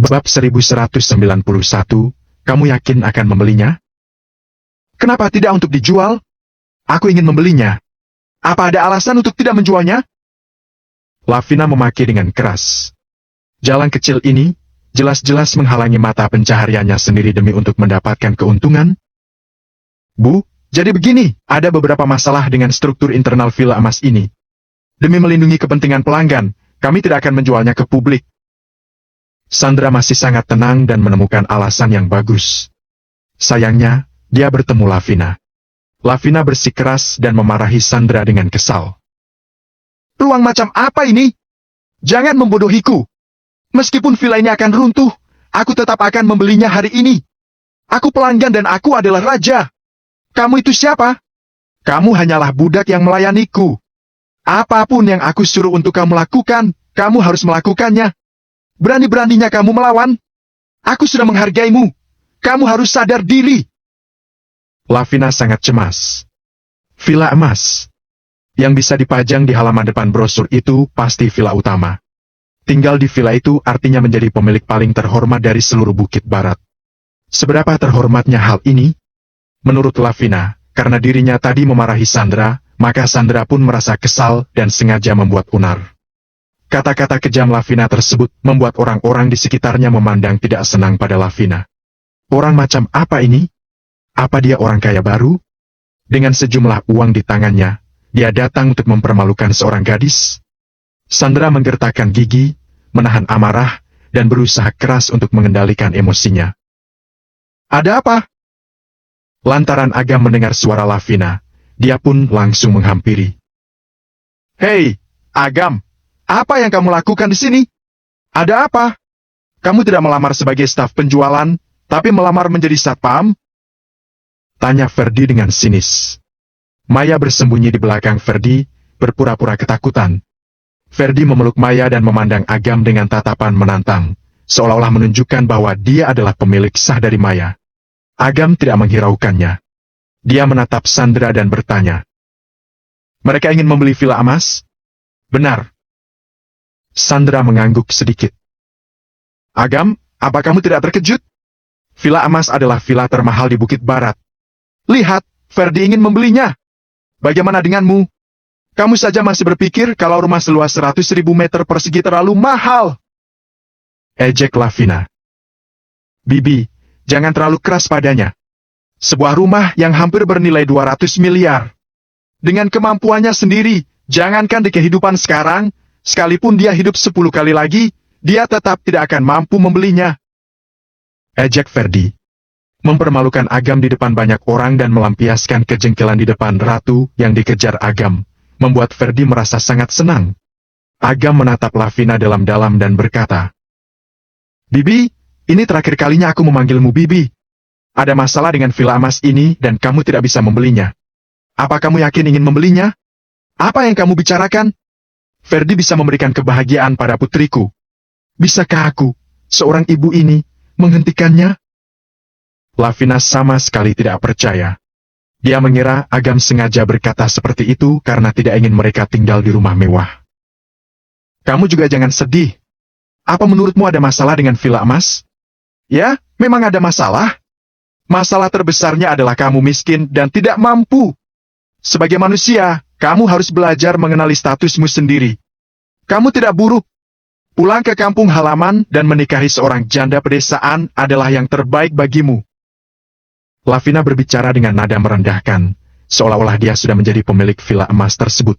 Bab 1191, kamu yakin akan membelinya? Kenapa tidak untuk dijual? Aku ingin membelinya. Apa ada alasan untuk tidak menjualnya? Lavina memaki dengan keras. Jalan kecil ini, jelas-jelas menghalangi mata pencahariannya sendiri demi untuk mendapatkan keuntungan. Bu, jadi begini, ada beberapa masalah dengan struktur internal Villa Emas ini. Demi melindungi kepentingan pelanggan, kami tidak akan menjualnya ke publik. Sandra masih sangat tenang dan menemukan alasan yang bagus. Sayangnya, dia bertemu Lavina. Lavina bersikeras dan memarahi Sandra dengan kesal. Peluang macam apa ini? Jangan membodohiku. Meskipun villa ini akan runtuh, aku tetap akan membelinya hari ini. Aku pelanggan dan aku adalah raja. Kamu itu siapa? Kamu hanyalah budak yang melayaniku. Apapun yang aku suruh untuk kamu lakukan, kamu harus melakukannya. Berani-beraninya kamu melawan? Aku sudah menghargaimu. Kamu harus sadar diri. Lavina sangat cemas. Villa emas. Yang bisa dipajang di halaman depan brosur itu pasti villa utama. Tinggal di villa itu artinya menjadi pemilik paling terhormat dari seluruh Bukit Barat. Seberapa terhormatnya hal ini? Menurut Lavina, karena dirinya tadi memarahi Sandra, maka Sandra pun merasa kesal dan sengaja membuat unar. Kata-kata kejam Lavina tersebut membuat orang-orang di sekitarnya memandang tidak senang pada Lavina. Orang macam apa ini? Apa dia orang kaya baru? Dengan sejumlah uang di tangannya, dia datang untuk mempermalukan seorang gadis? Sandra menggertakkan gigi, menahan amarah, dan berusaha keras untuk mengendalikan emosinya. Ada apa? Lantaran Agam mendengar suara Lavina, dia pun langsung menghampiri. Hei, Agam, apa yang kamu lakukan di sini? Ada apa? Kamu tidak melamar sebagai staf penjualan, tapi melamar menjadi satpam? Tanya Ferdi dengan sinis. Maya bersembunyi di belakang Ferdi, berpura-pura ketakutan. Ferdi memeluk Maya dan memandang Agam dengan tatapan menantang, seolah-olah menunjukkan bahwa dia adalah pemilik sah dari Maya. Agam tidak menghiraukannya. Dia menatap Sandra dan bertanya. Mereka ingin membeli villa emas? Benar. Sandra mengangguk sedikit. Agam, apa kamu tidak terkejut? Villa emas adalah villa termahal di Bukit Barat. Lihat, Ferdi ingin membelinya. Bagaimana denganmu? Kamu saja masih berpikir kalau rumah seluas 100.000 meter persegi terlalu mahal. Ejek Lavina. Bibi, jangan terlalu keras padanya. Sebuah rumah yang hampir bernilai 200 miliar. Dengan kemampuannya sendiri, jangankan di kehidupan sekarang, sekalipun dia hidup 10 kali lagi, dia tetap tidak akan mampu membelinya. Ejek Ferdi. Mempermalukan Agam di depan banyak orang dan melampiaskan kejengkelan di depan ratu yang dikejar Agam, membuat Ferdi merasa sangat senang. Agam menatap Lavina dalam-dalam dan berkata, Bibi, ini terakhir kalinya aku memanggilmu Bibi. Ada masalah dengan villa emas ini dan kamu tidak bisa membelinya. Apa kamu yakin ingin membelinya? Apa yang kamu bicarakan? Ferdi bisa memberikan kebahagiaan pada putriku. Bisakah aku, seorang ibu ini, menghentikannya? Lavina sama sekali tidak percaya. Dia mengira Agam sengaja berkata seperti itu karena tidak ingin mereka tinggal di rumah mewah. Kamu juga jangan sedih. Apa menurutmu ada masalah dengan villa emas? Ya, memang ada masalah. Masalah terbesarnya adalah kamu miskin dan tidak mampu. Sebagai manusia, kamu harus belajar mengenali statusmu sendiri. Kamu tidak buruk. Pulang ke kampung halaman dan menikahi seorang janda pedesaan adalah yang terbaik bagimu. Lavina berbicara dengan nada merendahkan, seolah-olah dia sudah menjadi pemilik villa emas tersebut.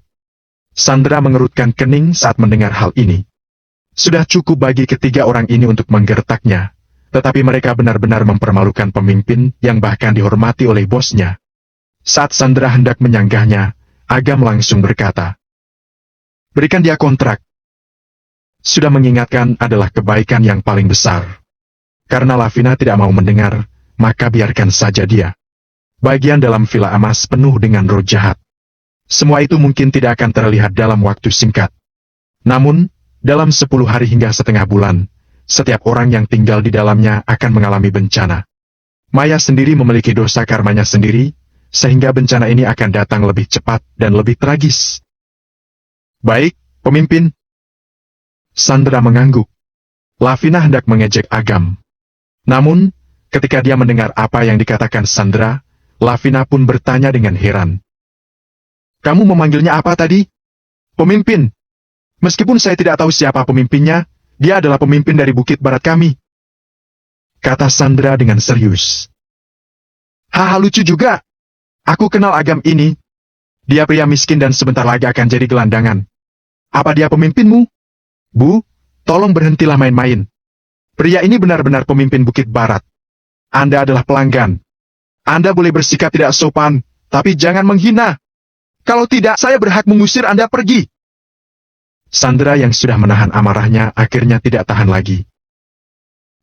Sandra mengerutkan kening saat mendengar hal ini. Sudah cukup bagi ketiga orang ini untuk menggertaknya, tetapi mereka benar-benar mempermalukan pemimpin yang bahkan dihormati oleh bosnya. Saat Sandra hendak menyanggahnya, Agam langsung berkata, Berikan dia kontrak. Sudah mengingatkan adalah kebaikan yang paling besar. Karena Lavina tidak mau mendengar, maka biarkan saja dia. Bagian dalam villa emas penuh dengan roh jahat. Semua itu mungkin tidak akan terlihat dalam waktu singkat. Namun, dalam 10 hari hingga setengah bulan, setiap orang yang tinggal di dalamnya akan mengalami bencana. Maya sendiri memiliki dosa karmanya sendiri, sehingga bencana ini akan datang lebih cepat dan lebih tragis. Baik, pemimpin. Sandra mengangguk. Lavina hendak mengejek Agam. Namun, ketika dia mendengar apa yang dikatakan Sandra, Lavina pun bertanya dengan heran. Kamu memanggilnya apa tadi? Pemimpin. Meskipun saya tidak tahu siapa pemimpinnya, dia adalah pemimpin dari Bukit Barat kami. Kata Sandra dengan serius. Haha, lucu juga. Aku kenal Agam ini. Dia pria miskin dan sebentar lagi akan jadi gelandangan. Apa dia pemimpinmu? Bu, tolong berhentilah main-main. Pria ini benar-benar pemimpin Bukit Barat. Anda adalah pelanggan. Anda boleh bersikap tidak sopan, tapi jangan menghina. Kalau tidak, saya berhak mengusir Anda pergi. Sandra yang sudah menahan amarahnya akhirnya tidak tahan lagi.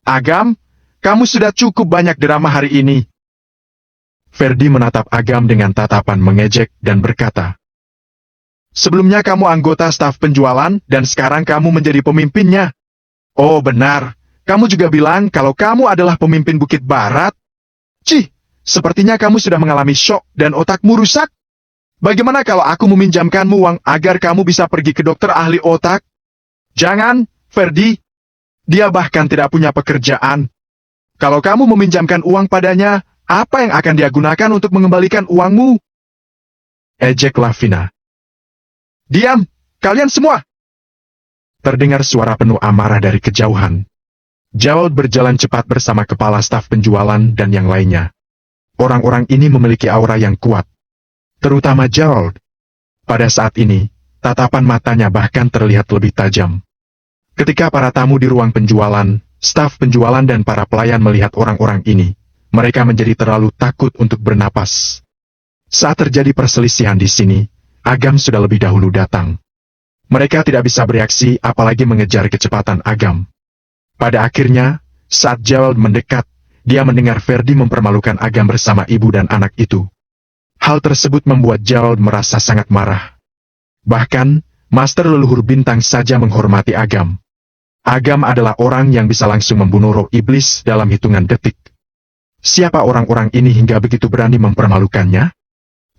Agam, kamu sudah cukup banyak drama hari ini. Ferdi menatap Agam dengan tatapan mengejek dan berkata, sebelumnya kamu anggota staf penjualan dan sekarang kamu menjadi pemimpinnya. Oh benar, kamu juga bilang kalau kamu adalah pemimpin Bukit Barat. Cih, sepertinya kamu sudah mengalami syok dan otakmu rusak. Bagaimana kalau aku meminjamkanmu uang agar kamu bisa pergi ke dokter ahli otak? Jangan, Ferdi. Dia bahkan tidak punya pekerjaan. Kalau kamu meminjamkan uang padanya, apa yang akan dia gunakan untuk mengembalikan uangmu? Ejek Lavina. Diam, kalian semua! Terdengar suara penuh amarah dari kejauhan. Gerald berjalan cepat bersama kepala staf penjualan dan yang lainnya. Orang-orang ini memiliki aura yang kuat. Terutama Gerald. Pada saat ini, tatapan matanya bahkan terlihat lebih tajam. Ketika para tamu di ruang penjualan, staf penjualan dan para pelayan melihat orang-orang ini, mereka menjadi terlalu takut untuk bernapas. Saat terjadi perselisihan di sini, Agam sudah lebih dahulu datang. Mereka tidak bisa bereaksi apalagi mengejar kecepatan Agam. Pada akhirnya, saat Gerald mendekat, dia mendengar Ferdi mempermalukan Agam bersama ibu dan anak itu. Hal tersebut membuat Gerald merasa sangat marah. Bahkan, Master Leluhur Bintang saja menghormati Agam. Agam adalah orang yang bisa langsung membunuh roh iblis dalam hitungan detik. Siapa orang-orang ini hingga begitu berani mempermalukannya?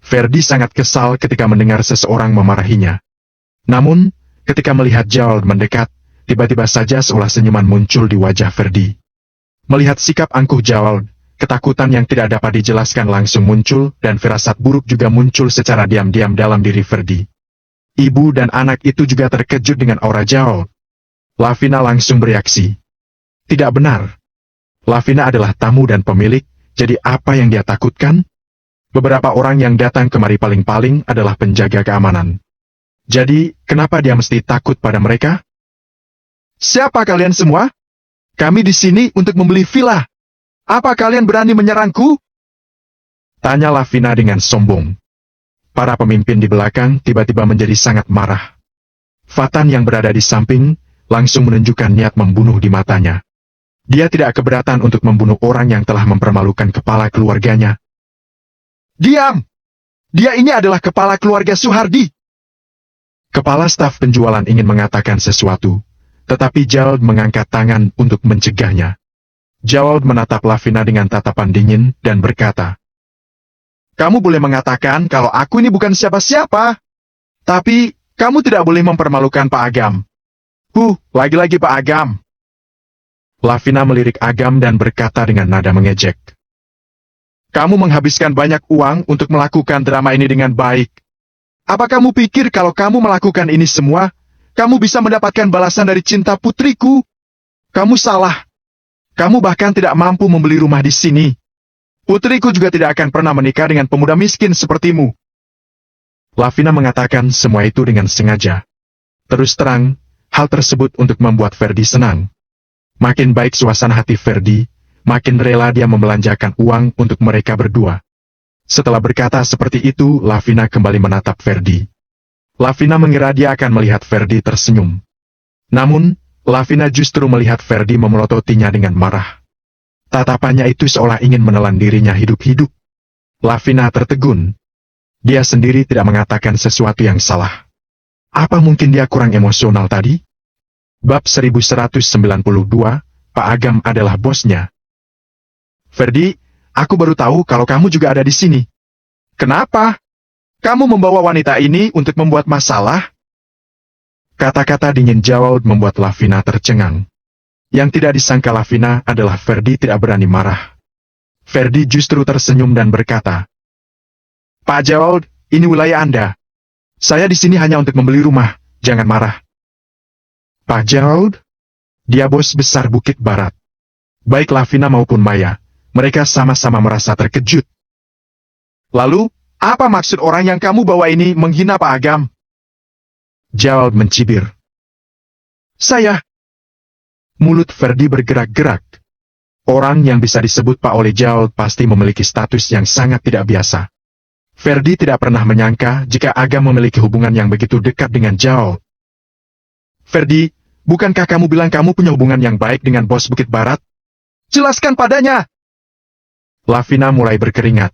Ferdi sangat kesal ketika mendengar seseorang memarahinya. Namun, ketika melihat Gerald mendekat, tiba-tiba saja seolah senyuman muncul di wajah Ferdi. Melihat sikap angkuh Gerald, ketakutan yang tidak dapat dijelaskan langsung muncul dan firasat buruk juga muncul secara diam-diam dalam diri Ferdi. Ibu dan anak itu juga terkejut dengan aura Gerald. Lavina langsung bereaksi. Tidak benar. Lavina adalah tamu dan pemilik, jadi apa yang dia takutkan? Beberapa orang yang datang kemari paling-paling adalah penjaga keamanan. Jadi, kenapa dia mesti takut pada mereka? Siapa kalian semua? Kami di sini untuk membeli villa. Apa kalian berani menyerangku? Tanya Lavina dengan sombong. Para pemimpin di belakang tiba-tiba menjadi sangat marah. Fatan yang berada di samping, langsung menunjukkan niat membunuh di matanya. Dia tidak keberatan untuk membunuh orang yang telah mempermalukan kepala keluarganya. Diam! Dia ini adalah kepala keluarga Suhardi. Kepala staf penjualan ingin mengatakan sesuatu, tetapi Gerald mengangkat tangan untuk mencegahnya. Gerald menatap Lavina dengan tatapan dingin dan berkata, kamu boleh mengatakan kalau aku ini bukan siapa-siapa, tapi kamu tidak boleh mempermalukan Pak Agam. Lagi-lagi Pak Agam. Lavina melirik Agam dan berkata dengan nada mengejek. Kamu menghabiskan banyak uang untuk melakukan drama ini dengan baik. Apa kamu pikir kalau kamu melakukan ini semua, kamu bisa mendapatkan balasan dari cinta putriku? Kamu salah. Kamu bahkan tidak mampu membeli rumah di sini. Putriku juga tidak akan pernah menikah dengan pemuda miskin sepertimu. Lavina mengatakan semua itu dengan sengaja. Terus terang, hal tersebut untuk membuat Ferdi senang. Makin baik suasana hati Ferdi, makin rela dia membelanjakan uang untuk mereka berdua. Setelah berkata seperti itu, Lavina kembali menatap Ferdi. Lavina mengira dia akan melihat Ferdi tersenyum. Namun, Lavina justru melihat Ferdi memelototinya dengan marah. Tatapannya itu seolah ingin menelan dirinya hidup-hidup. Lavina tertegun. Dia sendiri tidak mengatakan sesuatu yang salah. Apa mungkin dia kurang emosional tadi? Bab 1192, Pak Agam adalah bosnya. Ferdi, aku baru tahu kalau kamu juga ada di sini. Kenapa? Kamu membawa wanita ini untuk membuat masalah? Kata-kata dingin Gerald membuat Lavina tercengang. Yang tidak disangka Lavina adalah Ferdi tidak berani marah. Ferdi justru tersenyum dan berkata, "Pak Gerald, ini wilayah Anda. Saya di sini hanya untuk membeli rumah, jangan marah." "Pak Gerald?" Dia bos besar Bukit Barat. Baik Lavina maupun Maya, mereka sama-sama merasa terkejut. Lalu, apa maksud orang yang kamu bawa ini menghina Pak Agam? Gerald mencibir. Saya. Mulut Ferdi bergerak-gerak. Orang yang bisa disebut Pak oleh Gerald pasti memiliki status yang sangat tidak biasa. Ferdi tidak pernah menyangka jika Agam memiliki hubungan yang begitu dekat dengan Gerald. Ferdi, bukankah kamu bilang kamu punya hubungan yang baik dengan bos Bukit Barat? Jelaskan padanya. Lavina mulai berkeringat.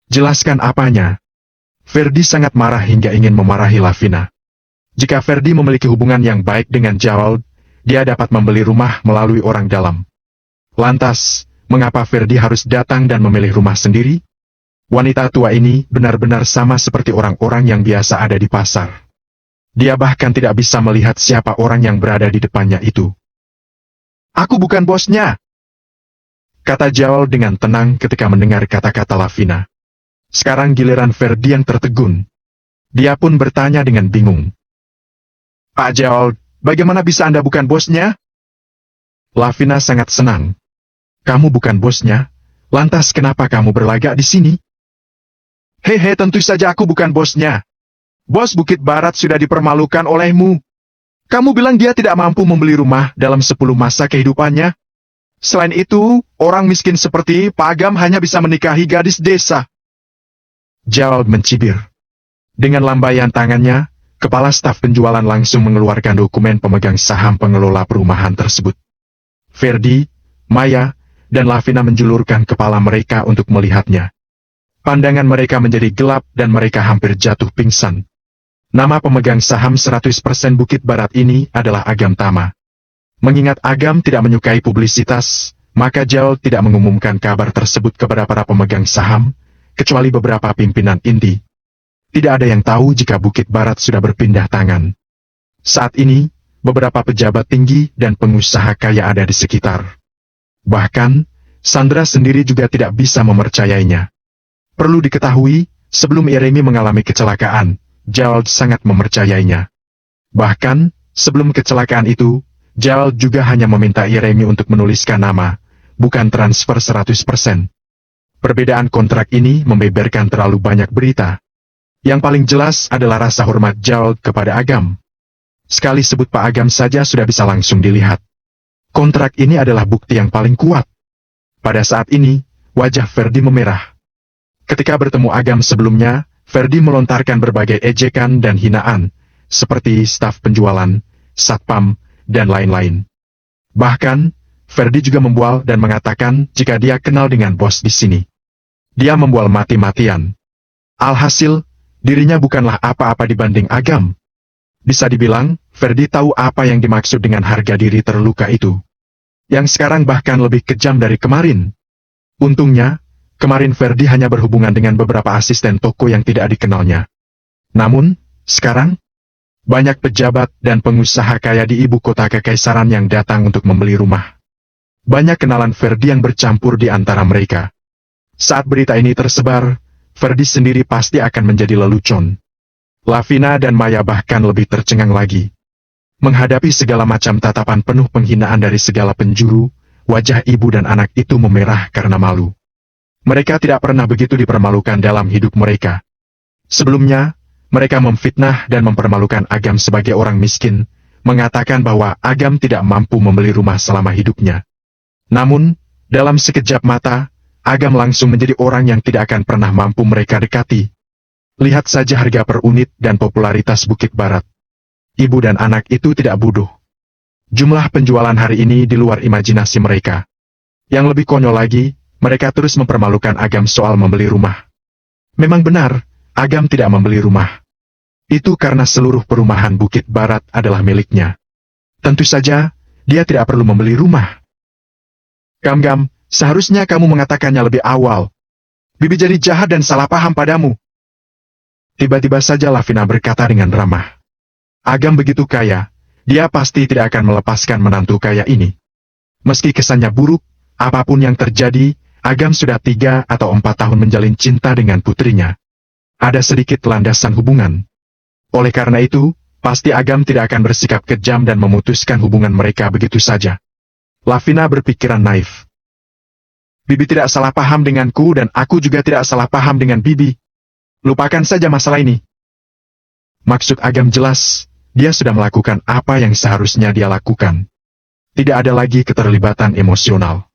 Jelaskan apanya? Ferdi sangat marah hingga ingin memarahi Lavina. Jika Ferdi memiliki hubungan yang baik dengan Gerald, dia dapat membeli rumah melalui orang dalam. Lantas, mengapa Ferdi harus datang dan memilih rumah sendiri? Wanita tua ini benar-benar sama seperti orang-orang yang biasa ada di pasar. Dia bahkan tidak bisa melihat siapa orang yang berada di depannya itu. "Aku bukan bosnya," kata Gerald dengan tenang ketika mendengar kata-kata Lavina. Sekarang giliran Ferdi yang tertegun. Dia pun bertanya dengan bingung. "Pak Gerald, bagaimana bisa Anda bukan bosnya?" Lavina sangat senang. "Kamu bukan bosnya? Lantas kenapa kamu berlagak di sini?" "Hehe, tentu saja aku bukan bosnya. Bos Bukit Barat sudah dipermalukan olehmu. Kamu bilang dia tidak mampu membeli rumah dalam 10 masa kehidupannya. Selain itu, orang miskin seperti Pak Agam hanya bisa menikahi gadis desa." Gerald mencibir. Dengan lambaian tangannya, kepala staf penjualan langsung mengeluarkan dokumen pemegang saham pengelola perumahan tersebut. Ferdi, Maya, dan Lavina menjulurkan kepala mereka untuk melihatnya. Pandangan mereka menjadi gelap dan mereka hampir jatuh pingsan. Nama pemegang saham 100% Bukit Barat ini adalah Agam Tama. Mengingat Agam tidak menyukai publisitas, maka Gerald tidak mengumumkan kabar tersebut kepada para pemegang saham, kecuali beberapa pimpinan inti. Tidak ada yang tahu jika Bukit Barat sudah berpindah tangan. Saat ini, beberapa pejabat tinggi dan pengusaha kaya ada di sekitar. Bahkan, Sandra sendiri juga tidak bisa mempercayainya. Perlu diketahui, sebelum Iremi mengalami kecelakaan, Gerald sangat mempercayainya. Bahkan, sebelum kecelakaan itu, Gerald juga hanya meminta Iremi untuk menuliskan nama, bukan transfer 100%. Perbedaan kontrak ini membeberkan terlalu banyak berita. Yang paling jelas adalah rasa hormat Gerald kepada Agam. Sekali sebut Pak Agam saja sudah bisa langsung dilihat. Kontrak ini adalah bukti yang paling kuat. Pada saat ini, wajah Ferdi memerah. Ketika bertemu Agam sebelumnya, Ferdi melontarkan berbagai ejekan dan hinaan, seperti staf penjualan, satpam, dan lain-lain. Bahkan, Ferdi juga membual dan mengatakan jika dia kenal dengan bos di sini. Dia membual mati-matian. Alhasil, dirinya bukanlah apa-apa dibanding Agam. Bisa dibilang, Ferdi tahu apa yang dimaksud dengan harga diri terluka itu. Yang sekarang bahkan lebih kejam dari kemarin. Untungnya, kemarin Ferdi hanya berhubungan dengan beberapa asisten toko yang tidak dikenalnya. Namun, sekarang, banyak pejabat dan pengusaha kaya di ibu kota kekaisaran yang datang untuk membeli rumah. Banyak kenalan Ferdi yang bercampur di antara mereka. Saat berita ini tersebar, Ferdi sendiri pasti akan menjadi lelucon. Lavina dan Maya bahkan lebih tercengang lagi. Menghadapi segala macam tatapan penuh penghinaan dari segala penjuru, wajah ibu dan anak itu memerah karena malu. Mereka tidak pernah begitu dipermalukan dalam hidup mereka. Sebelumnya, mereka memfitnah dan mempermalukan Agam sebagai orang miskin, mengatakan bahwa Agam tidak mampu membeli rumah selama hidupnya. Namun, dalam sekejap mata, Agam langsung menjadi orang yang tidak akan pernah mampu mereka dekati. Lihat saja harga per unit dan popularitas Bukit Barat. Ibu dan anak itu tidak bodoh. Jumlah penjualan hari ini di luar imajinasi mereka. Yang lebih konyol lagi, mereka terus mempermalukan Agam soal membeli rumah. Memang benar, Agam tidak membeli rumah. Itu karena seluruh perumahan Bukit Barat adalah miliknya. Tentu saja, dia tidak perlu membeli rumah. Gam, seharusnya kamu mengatakannya lebih awal. Bibi jadi jahat dan salah paham padamu. Tiba-tiba saja Lavina berkata dengan ramah. Agam begitu kaya, dia pasti tidak akan melepaskan menantu kaya ini. Meski kesannya buruk, apapun yang terjadi, Agam sudah 3 atau 4 tahun menjalin cinta dengan putrinya. Ada sedikit landasan hubungan. Oleh karena itu, pasti Agam tidak akan bersikap kejam dan memutuskan hubungan mereka begitu saja. Lavina berpikiran naif. Bibi tidak salah paham denganku dan aku juga tidak salah paham dengan Bibi. Lupakan saja masalah ini. Maksud Agam jelas, dia sudah melakukan apa yang seharusnya dia lakukan. Tidak ada lagi keterlibatan emosional.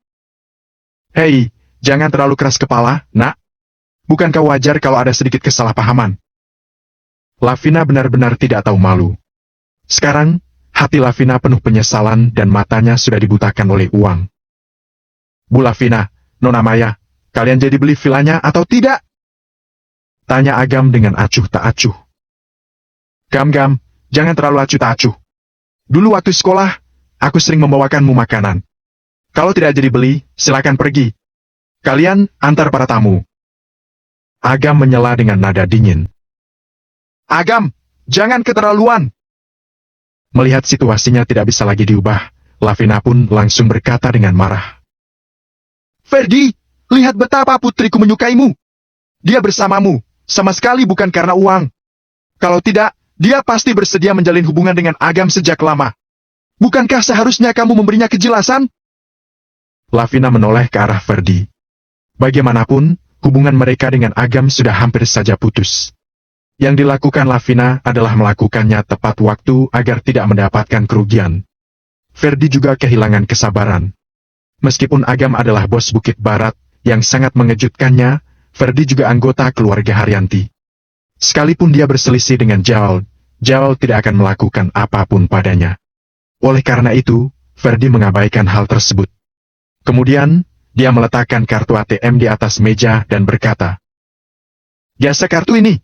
Hei, jangan terlalu keras kepala, nak. Bukankah wajar kalau ada sedikit kesalahpahaman? Lavina benar-benar tidak tahu malu. Sekarang, hati Lavina penuh penyesalan dan matanya sudah dibutakan oleh uang. Bu Lavina, Nona Maya, kalian jadi beli vilanya atau tidak? Tanya Agam dengan acuh tak acuh. Gam, jangan terlalu acuh tak acuh. Dulu waktu sekolah, aku sering membawakanmu makanan. Kalau tidak jadi beli, silakan pergi. Kalian antar para tamu. Agam menyela dengan nada dingin. Agam, jangan keterlaluan. Melihat situasinya tidak bisa lagi diubah, Lavina pun langsung berkata dengan marah. Ferdi, lihat betapa putriku menyukaimu. Dia bersamamu, sama sekali bukan karena uang. Kalau tidak, dia pasti bersedia menjalin hubungan dengan Agam sejak lama. Bukankah seharusnya kamu memberinya kejelasan? Lavina menoleh ke arah Ferdi. Bagaimanapun, hubungan mereka dengan Agam sudah hampir saja putus. Yang dilakukan Lavina adalah melakukannya tepat waktu agar tidak mendapatkan kerugian. Ferdi juga kehilangan kesabaran. Meskipun Agam adalah bos Bukit Barat, yang sangat mengejutkannya, Ferdi juga anggota keluarga Haryanti. Sekalipun dia berselisih dengan Jaol tidak akan melakukan apapun padanya. Oleh karena itu, Ferdi mengabaikan hal tersebut. Kemudian, dia meletakkan kartu ATM di atas meja dan berkata, "Jasa kartu ini.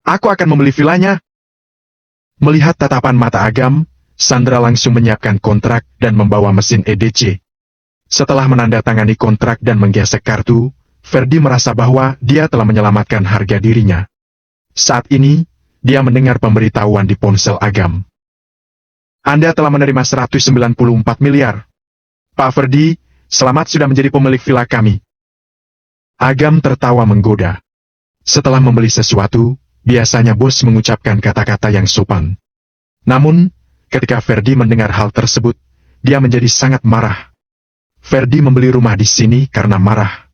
Aku akan membeli vilanya." Melihat tatapan mata Agam, Sandra langsung menyiapkan kontrak dan membawa mesin EDC. Setelah menandatangani kontrak dan menggesek kartu, Ferdi merasa bahwa dia telah menyelamatkan harga dirinya. Saat ini, dia mendengar pemberitahuan di ponsel Agam. Anda telah menerima 194 miliar. Pak Ferdi, selamat sudah menjadi pemilik villa kami. Agam tertawa menggoda. Setelah membeli sesuatu, biasanya bos mengucapkan kata-kata yang sopan. Namun, ketika Ferdi mendengar hal tersebut, dia menjadi sangat marah. Ferdi membeli rumah di sini karena marah.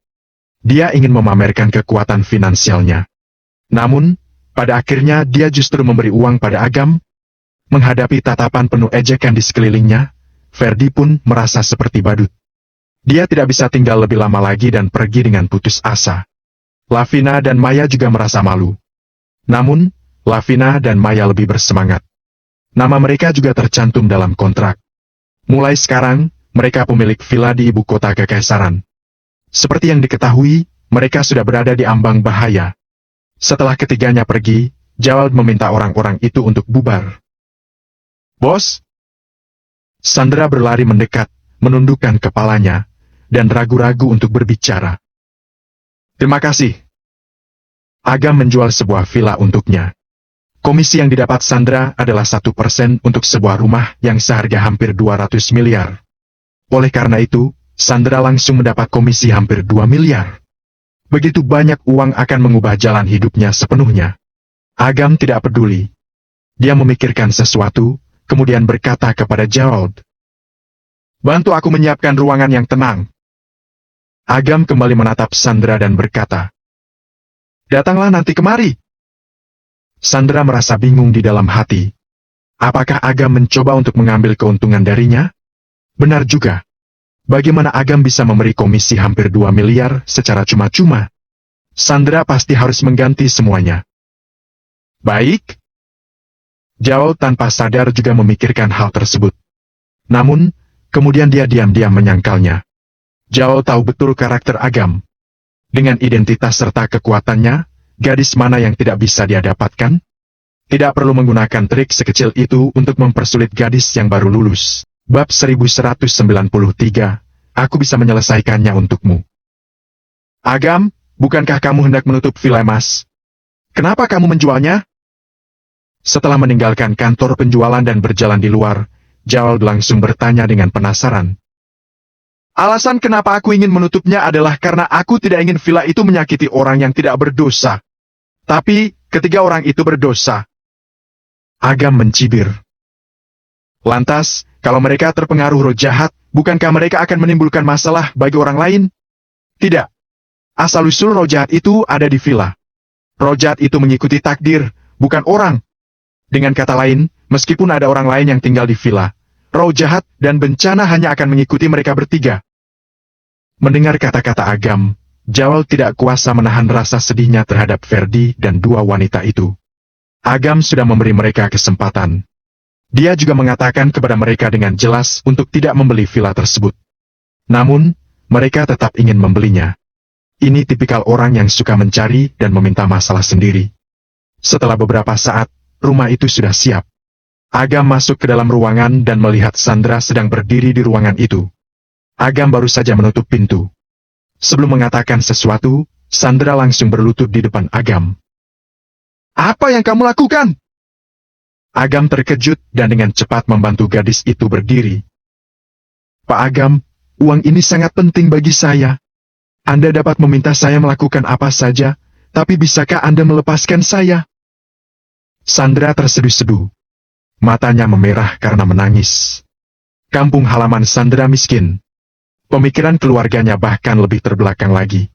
Dia ingin memamerkan kekuatan finansialnya. Namun, pada akhirnya dia justru memberi uang pada Agam. Menghadapi tatapan penuh ejekan di sekelilingnya, Ferdi pun merasa seperti badut. Dia tidak bisa tinggal lebih lama lagi dan pergi dengan putus asa. Lavina dan Maya juga merasa malu. Namun, Lavina dan Maya lebih bersemangat. Nama mereka juga tercantum dalam kontrak. Mulai sekarang, mereka pemilik villa di ibu kota Kekaisaran. Seperti yang diketahui, mereka sudah berada di ambang bahaya. Setelah ketiganya pergi, Jawad meminta orang-orang itu untuk bubar. Bos? Sandra berlari mendekat, menundukkan kepalanya, dan ragu-ragu untuk berbicara. Terima kasih. Agam menjual sebuah villa untuknya. Komisi yang didapat Sandra adalah 1% untuk sebuah rumah yang seharga hampir 200 miliar. Oleh karena itu, Sandra langsung mendapat komisi hampir 2 miliar. Begitu banyak uang akan mengubah jalan hidupnya sepenuhnya. Agam tidak peduli. Dia memikirkan sesuatu, kemudian berkata kepada Gerald, "Bantu aku menyiapkan ruangan yang tenang." Agam kembali menatap Sandra dan berkata, "Datanglah nanti kemari." Sandra merasa bingung di dalam hati. Apakah Agam mencoba untuk mengambil keuntungan darinya? Benar juga. Bagaimana Agam bisa memberi komisi hampir 2 miliar secara cuma-cuma? Sandra pasti harus mengganti semuanya. Baik. Jawal tanpa sadar juga memikirkan hal tersebut. Namun, kemudian dia diam-diam menyangkalnya. Jawal tahu betul karakter Agam. Dengan identitas serta kekuatannya, gadis mana yang tidak bisa dia dapatkan? Tidak perlu menggunakan trik sekecil itu untuk mempersulit gadis yang baru lulus. Bab 1193, aku bisa menyelesaikannya untukmu. Agam, bukankah kamu hendak menutup villa emas? Kenapa kamu menjualnya? Setelah meninggalkan kantor penjualan dan berjalan di luar, Jawal langsung bertanya dengan penasaran. Alasan kenapa aku ingin menutupnya adalah karena aku tidak ingin villa itu menyakiti orang yang tidak berdosa. Tapi, ketiga orang itu berdosa. Agam mencibir. Lantas, kalau mereka terpengaruh roh jahat, bukankah mereka akan menimbulkan masalah bagi orang lain? Tidak. Asal-usul roh jahat itu ada di villa. Roh jahat itu mengikuti takdir, bukan orang. Dengan kata lain, meskipun ada orang lain yang tinggal di villa, roh jahat dan bencana hanya akan mengikuti mereka bertiga. Mendengar kata-kata Agam, Jawal tidak kuasa menahan rasa sedihnya terhadap Ferdi dan dua wanita itu. Agam sudah memberi mereka kesempatan. Dia juga mengatakan kepada mereka dengan jelas untuk tidak membeli villa tersebut. Namun, mereka tetap ingin membelinya. Ini tipikal orang yang suka mencari dan meminta masalah sendiri. Setelah beberapa saat, rumah itu sudah siap. Agam masuk ke dalam ruangan dan melihat Sandra sedang berdiri di ruangan itu. Agam baru saja menutup pintu. Sebelum mengatakan sesuatu, Sandra langsung berlutut di depan Agam. Apa yang kamu lakukan? Agam terkejut dan dengan cepat membantu gadis itu berdiri. Pak Agam, uang ini sangat penting bagi saya. Anda dapat meminta saya melakukan apa saja, tapi bisakah Anda melepaskan saya? Sandra terseduh-seduh. Matanya memerah karena menangis. Kampung halaman Sandra miskin. Pemikiran keluarganya bahkan lebih terbelakang lagi.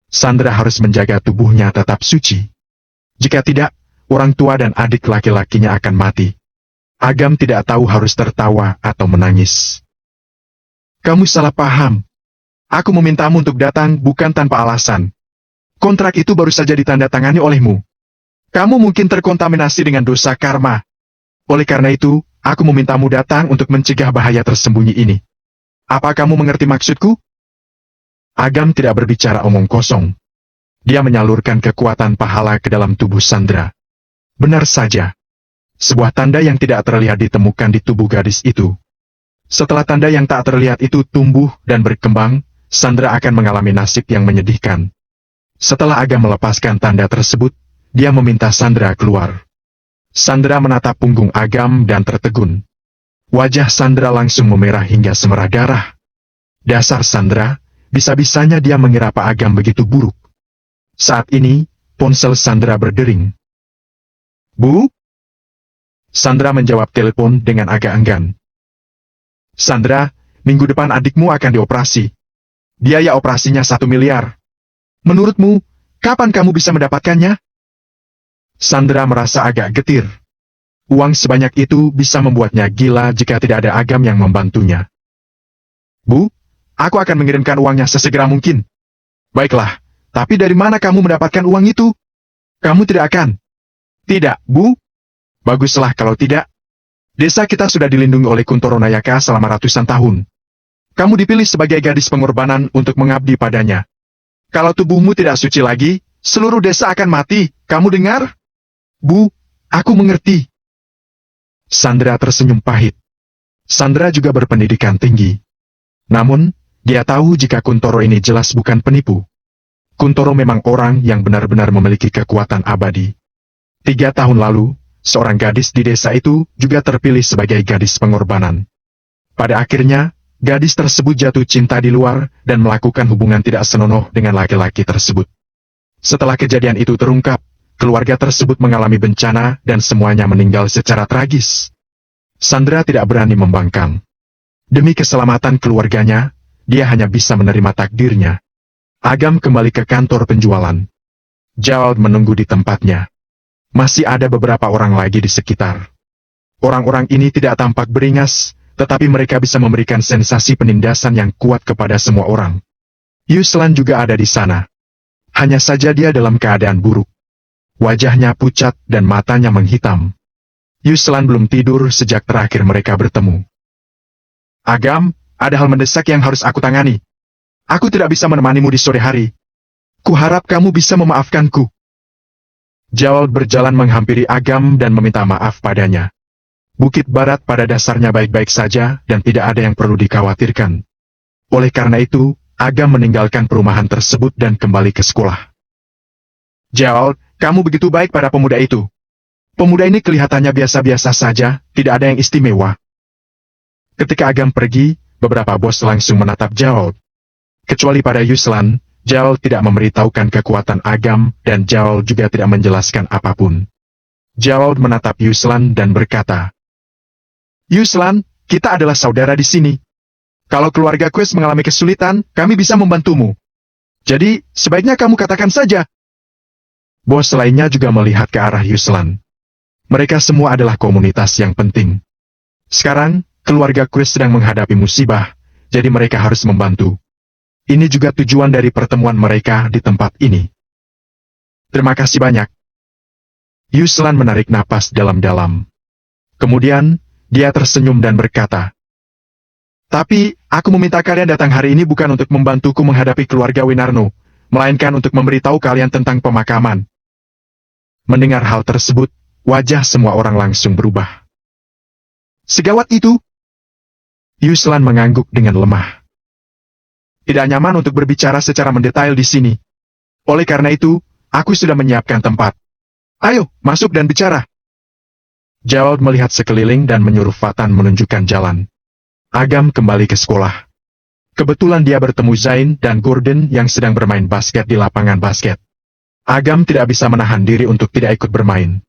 Sandra harus menjaga tubuhnya tetap suci. Jika tidak, orang tua dan adik laki-lakinya akan mati. Agam tidak tahu harus tertawa atau menangis. Kamu salah paham. Aku memintamu untuk datang bukan tanpa alasan. Kontrak itu baru saja ditandatangani olehmu. Kamu mungkin terkontaminasi dengan dosa karma. Oleh karena itu, aku memintamu datang untuk mencegah bahaya tersembunyi ini. Apa kamu mengerti maksudku? Agam tidak berbicara omong kosong. Dia menyalurkan kekuatan pahala ke dalam tubuh Sandra. Benar saja. Sebuah tanda yang tidak terlihat ditemukan di tubuh gadis itu. Setelah tanda yang tak terlihat itu tumbuh dan berkembang, Sandra akan mengalami nasib yang menyedihkan. Setelah Agam melepaskan tanda tersebut, dia meminta Sandra keluar. Sandra menatap punggung Agam dan tertegun. Wajah Sandra langsung memerah hingga semerah darah. Dasar Sandra, bisa-bisanya dia mengira Pak Agam begitu buruk. Saat ini, ponsel Sandra berdering. Bu? Sandra menjawab telepon dengan agak enggan. Sandra, minggu depan adikmu akan dioperasi. Biaya operasinya 1 miliar. Menurutmu, kapan kamu bisa mendapatkannya? Sandra merasa agak getir. Uang sebanyak itu bisa membuatnya gila jika tidak ada Agam yang membantunya. Bu, aku akan mengirimkan uangnya sesegera mungkin. Baiklah, tapi dari mana kamu mendapatkan uang itu? Kamu tidak akan. Tidak, Bu. Baguslah kalau tidak. Desa kita sudah dilindungi oleh Kuntoro Nayaka selama ratusan tahun. Kamu dipilih sebagai gadis pengorbanan untuk mengabdi padanya. Kalau tubuhmu tidak suci lagi, seluruh desa akan mati. Kamu dengar? Bu, aku mengerti. Sandra tersenyum pahit. Sandra juga berpendidikan tinggi. Namun, dia tahu jika Kuntoro ini jelas bukan penipu. Kuntoro memang orang yang benar-benar memiliki kekuatan abadi. 3 tahun lalu, seorang gadis di desa itu juga terpilih sebagai gadis pengorbanan. Pada akhirnya, gadis tersebut jatuh cinta di luar dan melakukan hubungan tidak senonoh dengan laki-laki tersebut. Setelah kejadian itu terungkap, keluarga tersebut mengalami bencana dan semuanya meninggal secara tragis. Sandra tidak berani membangkang. Demi keselamatan keluarganya, dia hanya bisa menerima takdirnya. Agam kembali ke kantor penjualan. Jawal menunggu di tempatnya. Masih ada beberapa orang lagi di sekitar. Orang-orang ini tidak tampak beringas, tetapi mereka bisa memberikan sensasi penindasan yang kuat kepada semua orang. Yuslan juga ada di sana. Hanya saja dia dalam keadaan buruk. Wajahnya pucat dan matanya menghitam. Yuslan belum tidur sejak terakhir mereka bertemu. Agam, ada hal mendesak yang harus aku tangani. Aku tidak bisa menemanimu di sore hari. Kuharap kamu bisa memaafkanku. Jawal berjalan menghampiri Agam dan meminta maaf padanya. Bukit Barat pada dasarnya baik-baik saja dan tidak ada yang perlu dikhawatirkan. Oleh karena itu, Agam meninggalkan perumahan tersebut dan kembali ke sekolah. Jawal, kamu begitu baik pada pemuda itu. Pemuda ini kelihatannya biasa-biasa saja, tidak ada yang istimewa. Ketika Agam pergi, beberapa bos langsung menatap Jaol. Kecuali pada Yuslan, Jaol tidak memberitahukan kekuatan Agam dan Jaol juga tidak menjelaskan apapun. Jaol menatap Yuslan dan berkata, "Yuslan, kita adalah saudara di sini. Kalau keluarga Quest mengalami kesulitan, kami bisa membantumu. Jadi, sebaiknya kamu katakan saja." Bos lainnya juga melihat ke arah Yuslan. Mereka semua adalah komunitas yang penting. Sekarang, keluarga Quest sedang menghadapi musibah, jadi mereka harus membantu. Ini juga tujuan dari pertemuan mereka di tempat ini. Terima kasih banyak. Yuslan menarik napas dalam-dalam. Kemudian, dia tersenyum dan berkata, "Tapi, aku meminta kalian datang hari ini bukan untuk membantuku menghadapi keluarga Winarno, melainkan untuk memberitahu kalian tentang pemakaman." Mendengar hal tersebut, wajah semua orang langsung berubah. "Segawat itu?" Yuslan mengangguk dengan lemah. "Tidak nyaman untuk berbicara secara mendetail di sini. Oleh karena itu, aku sudah menyiapkan tempat. Ayo, masuk dan bicara." Jaol melihat sekeliling dan menyuruh Fatan menunjukkan jalan. Agam kembali ke sekolah. Kebetulan dia bertemu Zain dan Gordon yang sedang bermain basket di lapangan basket. Agam tidak bisa menahan diri untuk tidak ikut bermain.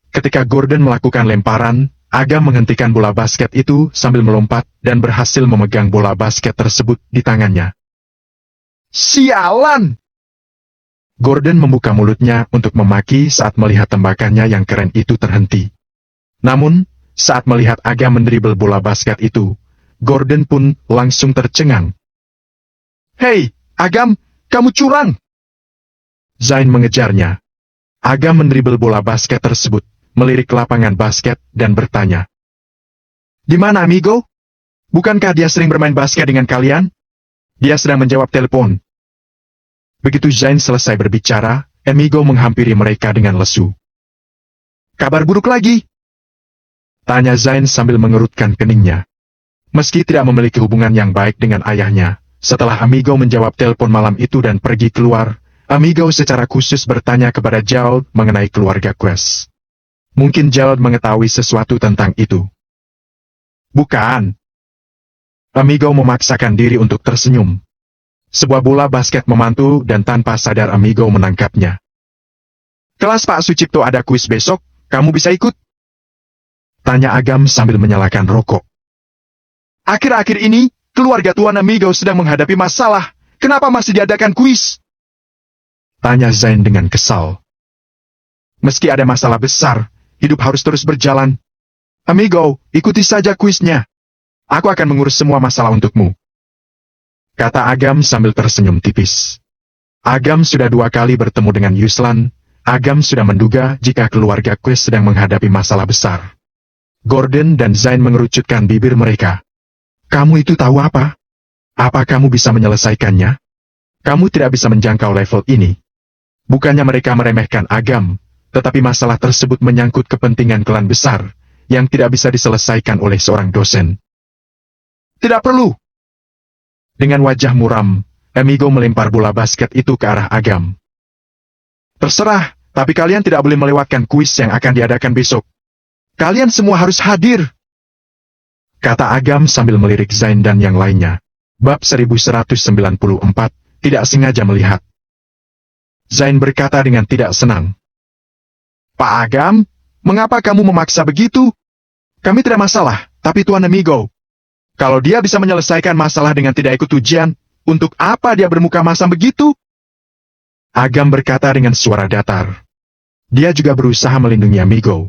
Ketika Gordon melakukan lemparan, Agam menghentikan bola basket itu sambil melompat dan berhasil memegang bola basket tersebut di tangannya. "Sialan!" Gordon membuka mulutnya untuk memaki saat melihat tembakannya yang keren itu terhenti. Namun, saat melihat Agam mendribel bola basket itu, Gordon pun langsung tercengang. "Hei, Agam, kamu curang!" Zain mengejarnya. Agam mendribel bola basket tersebut, melirik lapangan basket dan bertanya, "Di mana, amigo? Bukankah dia sering bermain basket dengan kalian?" Dia sedang menjawab telepon. Begitu Zain selesai berbicara, Amigo menghampiri mereka dengan lesu. "Kabar buruk lagi?" Tanya Zain sambil mengerutkan keningnya. Meski tidak memiliki hubungan yang baik dengan ayahnya, setelah Amigo menjawab telepon malam itu dan pergi keluar, Amigo secara khusus bertanya kepada Jaol mengenai keluarga Quest. Mungkin Jaol mengetahui sesuatu tentang itu. "Bukan." Amigo memaksakan diri untuk tersenyum. Sebuah bola basket memantul dan tanpa sadar Amigo menangkapnya. "Kelas Pak Sucipto ada kuis besok, kamu bisa ikut?" Tanya Agam sambil menyalakan rokok. "Akhir-akhir ini, keluarga Tuan Amigo sedang menghadapi masalah. Kenapa masih diadakan kuis?" Tanya Zain dengan kesal. "Meski ada masalah besar, hidup harus terus berjalan. Amigo, ikuti saja kuisnya. Aku akan mengurus semua masalah untukmu." Kata Agam sambil tersenyum tipis. Agam sudah 2 kali bertemu dengan Yuslan. Agam sudah menduga jika keluarga Quest sedang menghadapi masalah besar. Gordon dan Zain mengerucutkan bibir mereka. "Kamu itu tahu apa? Apa kamu bisa menyelesaikannya? Kamu tidak bisa menjangkau level ini." Bukannya mereka meremehkan Agam, tetapi masalah tersebut menyangkut kepentingan klan besar, yang tidak bisa diselesaikan oleh seorang dosen. "Tidak perlu." Dengan wajah muram, Amigo melempar bola basket itu ke arah Agam. "Terserah, tapi kalian tidak boleh melewatkan kuis yang akan diadakan besok. Kalian semua harus hadir." Kata Agam sambil melirik Zain dan yang lainnya. Bab 1194, tidak sengaja melihat. Zain berkata dengan tidak senang. "Pak Agam, mengapa kamu memaksa begitu? Kami tidak masalah, tapi Tuan Amigo. Kalau dia bisa menyelesaikan masalah dengan tidak ikut ujian, untuk apa dia bermuka masam begitu?" Agam berkata dengan suara datar. Dia juga berusaha melindungi Amigo.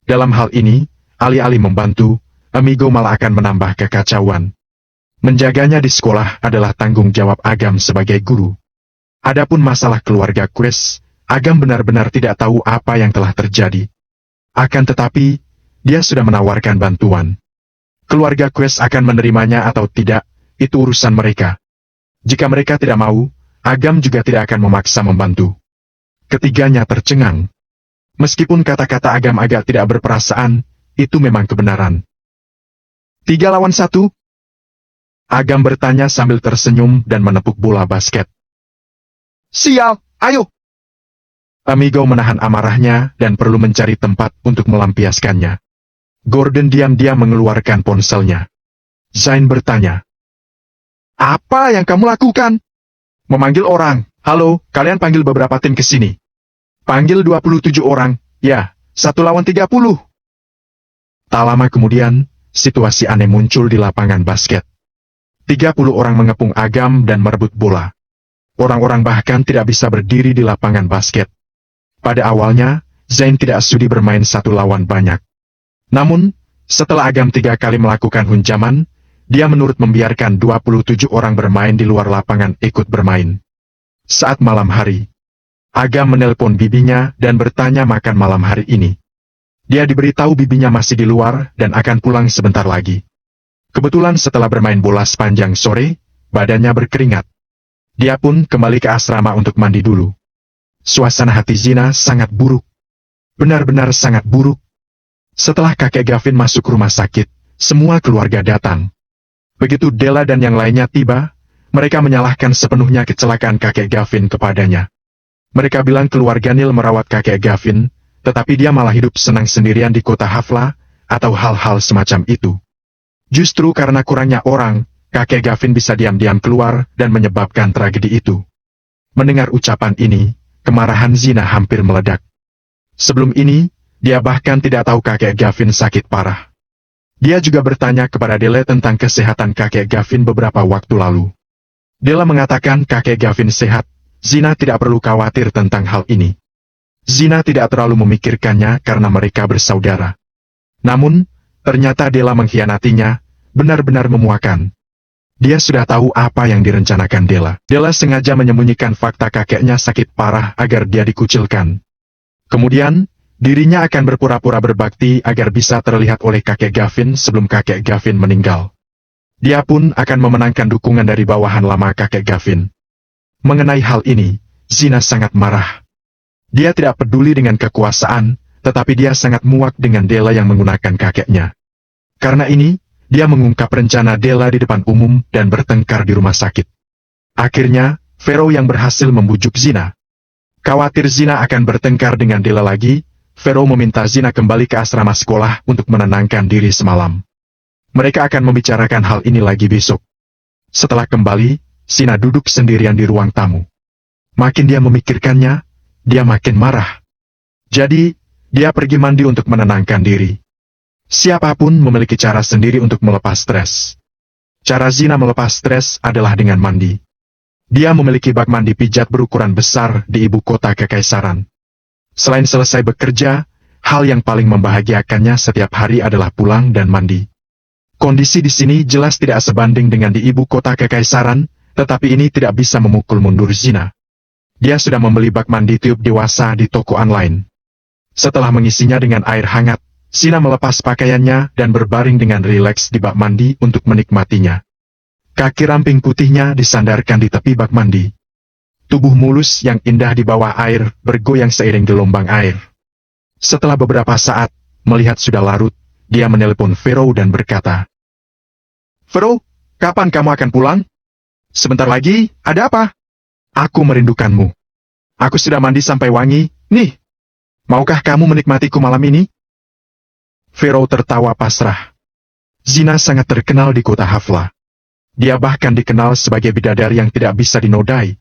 Dalam hal ini, alih-alih membantu, Amigo malah akan menambah kekacauan. Menjaganya di sekolah adalah tanggung jawab Agam sebagai guru. Adapun masalah keluarga Quest, Agam benar-benar tidak tahu apa yang telah terjadi. Akan tetapi, dia sudah menawarkan bantuan. Keluarga Quest akan menerimanya atau tidak, itu urusan mereka. Jika mereka tidak mau, Agam juga tidak akan memaksa membantu. Ketiganya tercengang. Meskipun kata-kata Agam agak tidak berperasaan, itu memang kebenaran. 3 lawan 1? Agam bertanya sambil tersenyum dan menepuk bola basket. "Sial, ayo!" Amigo menahan amarahnya dan perlu mencari tempat untuk melampiaskannya. Gordon diam-diam mengeluarkan ponselnya. Zain bertanya. Apa yang kamu lakukan? Memanggil orang. Halo, kalian panggil beberapa tim ke sini. Panggil 27 orang. Ya, 1 lawan 30. Tak lama kemudian, situasi aneh muncul di lapangan basket. 30 orang mengepung Agam dan merebut bola. Orang-orang bahkan tidak bisa berdiri di lapangan basket. Pada awalnya, Zain tidak sudi bermain 1 lawan banyak. Namun, setelah Agam 3 kali melakukan hunjaman, dia menurut membiarkan 27 orang bermain di luar lapangan ikut bermain. Saat malam hari, Agam menelpon bibinya dan bertanya makan malam hari ini. Dia diberitahu bibinya masih di luar dan akan pulang sebentar lagi. Kebetulan setelah bermain bola sepanjang sore, badannya berkeringat. Dia pun kembali ke asrama untuk mandi dulu. Suasana hati Zina sangat buruk. Benar-benar sangat buruk. Setelah kakek Gavin masuk rumah sakit, semua keluarga datang. Begitu Della dan yang lainnya tiba, mereka menyalahkan sepenuhnya kecelakaan kakek Gavin kepadanya. Mereka bilang keluarga Neil merawat kakek Gavin, tetapi dia malah hidup senang sendirian di kota Hafla, atau hal-hal semacam itu. Justru karena kurangnya orang, kakek Gavin bisa diam-diam keluar dan menyebabkan tragedi itu. Mendengar ucapan ini, kemarahan Zina hampir meledak. Sebelum ini, dia bahkan tidak tahu kakek Gavin sakit parah. Dia juga bertanya kepada Della tentang kesehatan kakek Gavin beberapa waktu lalu. Della mengatakan kakek Gavin sehat, Zina tidak perlu khawatir tentang hal ini. Zina tidak terlalu memikirkannya karena mereka bersaudara. Namun, ternyata Della mengkhianatinya, benar-benar memuakan. Dia sudah tahu apa yang direncanakan Della. Della sengaja menyembunyikan fakta kakeknya sakit parah agar dia dikucilkan. Kemudian, dirinya akan berpura-pura berbakti agar bisa terlihat oleh kakek Gavin sebelum kakek Gavin meninggal. Dia pun akan memenangkan dukungan dari bawahan lama kakek Gavin. Mengenai hal ini, Zina sangat marah. Dia tidak peduli dengan kekuasaan, tetapi dia sangat muak dengan Della yang menggunakan kakeknya. Karena ini, dia mengungkap rencana Della di depan umum dan bertengkar di rumah sakit. Akhirnya, Vero yang berhasil membujuk Zina. Khawatir Zina akan bertengkar dengan Della lagi, Vero meminta Zina kembali ke asrama sekolah untuk menenangkan diri semalam. Mereka akan membicarakan hal ini lagi besok. Setelah kembali, Zina duduk sendirian di ruang tamu. Makin dia memikirkannya, dia makin marah. Jadi, dia pergi mandi untuk menenangkan diri. Siapapun memiliki cara sendiri untuk melepas stres. Cara Zina melepas stres adalah dengan mandi. Dia memiliki bak mandi pijat berukuran besar di ibu kota kekaisaran. Selain selesai bekerja, hal yang paling membahagiakannya setiap hari adalah pulang dan mandi. Kondisi di sini jelas tidak sebanding dengan di ibu kota kekaisaran, tetapi ini tidak bisa memukul mundur Zina. Dia sudah membeli bak mandi tiup dewasa di toko online. Setelah mengisinya dengan air hangat, Zina melepas pakaiannya dan berbaring dengan rileks di bak mandi untuk menikmatinya. Kaki ramping putihnya disandarkan di tepi bak mandi. Tubuh mulus yang indah di bawah air bergoyang seiring gelombang air. Setelah beberapa saat, melihat sudah larut, dia menelpon Vero dan berkata, "Vero, kapan kamu akan pulang? Sebentar lagi, ada apa? Aku merindukanmu. Aku sudah mandi sampai wangi, nih. Maukah kamu menikmatiku malam ini?" Vero tertawa pasrah. Zina sangat terkenal di kota Hafla. Dia bahkan dikenal sebagai bidadari yang tidak bisa dinodai.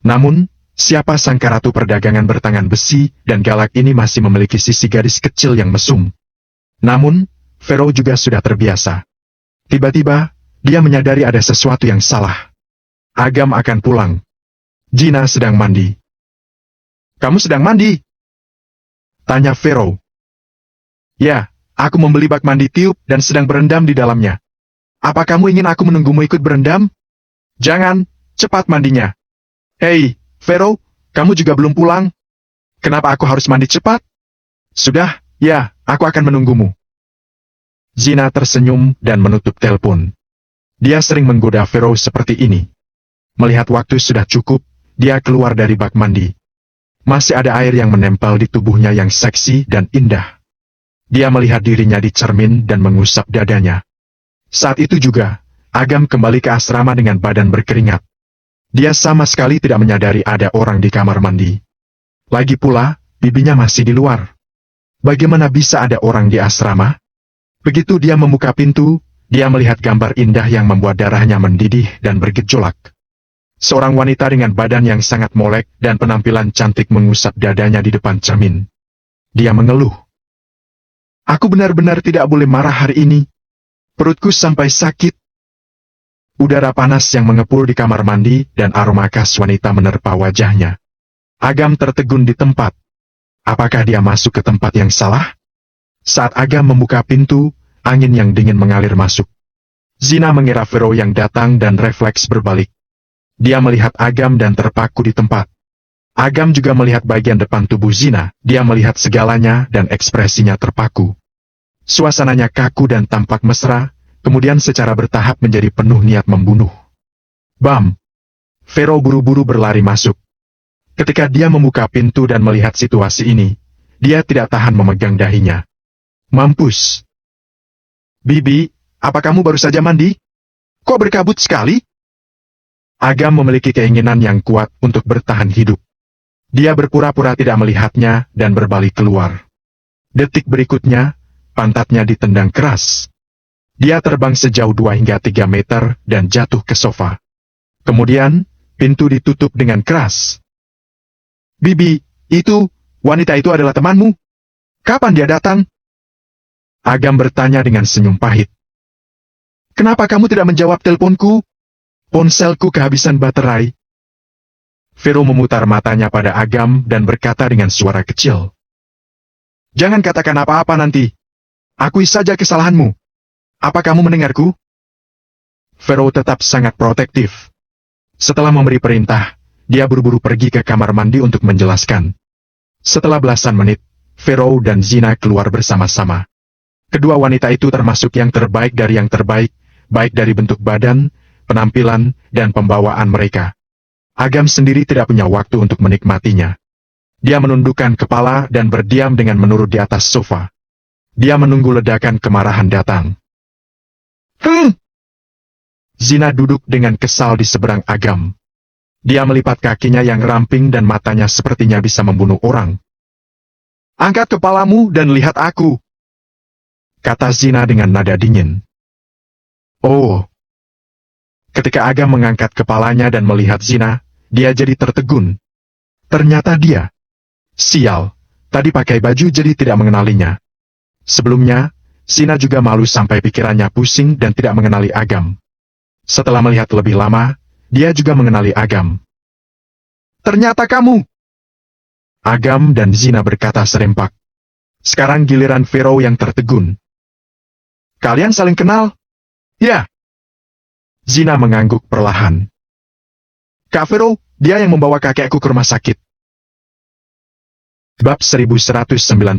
Namun, siapa sangka ratu perdagangan bertangan besi dan galak ini masih memiliki sisi gadis kecil yang mesum. Namun, Vero juga sudah terbiasa. Tiba-tiba, dia menyadari ada sesuatu yang salah. Agam akan pulang. Zina sedang mandi. "Kamu sedang mandi?" tanya Vero. "Ya. Aku membeli bak mandi tiup dan sedang berendam di dalamnya. Apa kamu ingin aku menunggumu ikut berendam?" "Jangan, cepat mandinya." "Hei, Vero, kamu juga belum pulang? Kenapa aku harus mandi cepat?" "Sudah, ya, aku akan menunggumu." Zina tersenyum dan menutup telepon. Dia sering menggoda Vero seperti ini. Melihat waktu sudah cukup, dia keluar dari bak mandi. Masih ada air yang menempel di tubuhnya yang seksi dan indah. Dia melihat dirinya di cermin dan mengusap dadanya. Saat itu juga, Agam kembali ke asrama dengan badan berkeringat. Dia sama sekali tidak menyadari ada orang di kamar mandi. Lagi pula, bibinya masih di luar. Bagaimana bisa ada orang di asrama? Begitu dia membuka pintu, dia melihat gambar indah yang membuat darahnya mendidih dan bergejolak. Seorang wanita dengan badan yang sangat molek dan penampilan cantik mengusap dadanya di depan cermin. Dia mengeluh. Aku benar-benar tidak boleh marah hari ini. Perutku sampai sakit. Udara panas yang mengepul di kamar mandi dan aroma khas wanita menerpa wajahnya. Agam tertegun di tempat. Apakah dia masuk ke tempat yang salah? Saat Agam membuka pintu, angin yang dingin mengalir masuk. Zina mengira Vero yang datang dan refleks berbalik. Dia melihat Agam dan terpaku di tempat. Agam juga melihat bagian depan tubuh Zina. Dia melihat segalanya dan ekspresinya terpaku. Suasananya kaku dan tampak mesra, kemudian secara bertahap menjadi penuh niat membunuh. Bam! Vero buru-buru berlari masuk. Ketika dia membuka pintu dan melihat situasi ini, dia tidak tahan memegang dahinya. Mampus! Bibi, apa kamu baru saja mandi? Kok berkabut sekali? Agam memiliki keinginan yang kuat untuk bertahan hidup. Dia berpura-pura tidak melihatnya dan berbalik keluar. Detik berikutnya, pantatnya ditendang keras. Dia terbang sejauh 2 hingga 3 meter dan jatuh ke sofa. Kemudian, pintu ditutup dengan keras. Bibi, wanita itu adalah temanmu? Kapan dia datang? Agam bertanya dengan senyum pahit. Kenapa kamu tidak menjawab teleponku? Ponselku kehabisan baterai. Vero memutar matanya pada Agam dan berkata dengan suara kecil. Jangan katakan apa-apa nanti. Akui saja kesalahanmu. Apa kamu mendengarku? Vero tetap sangat protektif. Setelah memberi perintah, dia buru-buru pergi ke kamar mandi untuk menjelaskan. Setelah belasan menit, Vero dan Zina keluar bersama-sama. Kedua wanita itu termasuk yang terbaik dari yang terbaik, baik dari bentuk badan, penampilan, dan pembawaan mereka. Agam sendiri tidak punya waktu untuk menikmatinya. Dia menundukkan kepala dan berdiam dengan menurut di atas sofa. Dia menunggu ledakan kemarahan datang. Zina duduk dengan kesal di seberang Agam. Dia melipat kakinya yang ramping dan matanya sepertinya bisa membunuh orang. Angkat kepalamu dan lihat aku, kata Zina dengan nada dingin. Oh. Ketika Agam mengangkat kepalanya dan melihat Zina, dia jadi tertegun. Ternyata dia. Sial, tadi pakai baju jadi tidak mengenalinya. Sebelumnya, Zina juga malu sampai pikirannya pusing dan tidak mengenali Agam. Setelah melihat lebih lama, dia juga mengenali Agam. Ternyata kamu. Agam dan Zina berkata serempak. Sekarang giliran Vero yang tertegun. Kalian saling kenal? Ya. Zina mengangguk perlahan. Kak Vero, dia yang membawa kakekku ke rumah sakit. Bab 1195,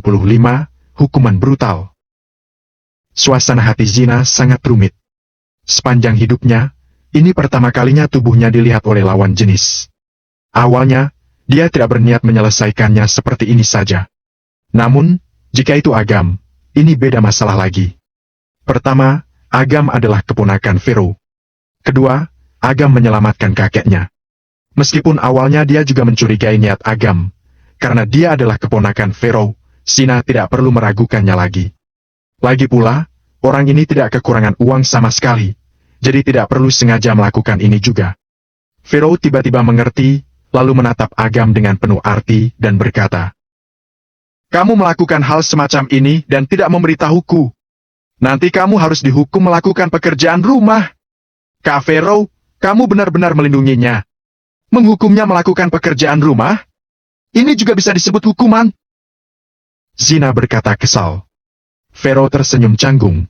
Hukuman Brutal. Suasana hati Zina sangat rumit. Sepanjang hidupnya, ini pertama kalinya tubuhnya dilihat oleh lawan jenis. Awalnya, dia tidak berniat menyelesaikannya seperti ini saja. Namun, jika itu Agam, ini beda masalah lagi. Pertama, Agam adalah keponakan Vero. Kedua, Agam menyelamatkan kakeknya. Meskipun awalnya dia juga mencurigai niat Agam, karena dia adalah keponakan Vero, Zina tidak perlu meragukannya lagi. Lagi pula, orang ini tidak kekurangan uang sama sekali, jadi tidak perlu sengaja melakukan ini juga. Vero tiba-tiba mengerti, lalu menatap Agam dengan penuh arti dan berkata, kamu melakukan hal semacam ini dan tidak memberitahuku. Nanti kamu harus dihukum melakukan pekerjaan rumah. Kak Vero, kamu benar-benar melindunginya. Menghukumnya melakukan pekerjaan rumah? Ini juga bisa disebut hukuman. Zina berkata kesal. Vero tersenyum canggung.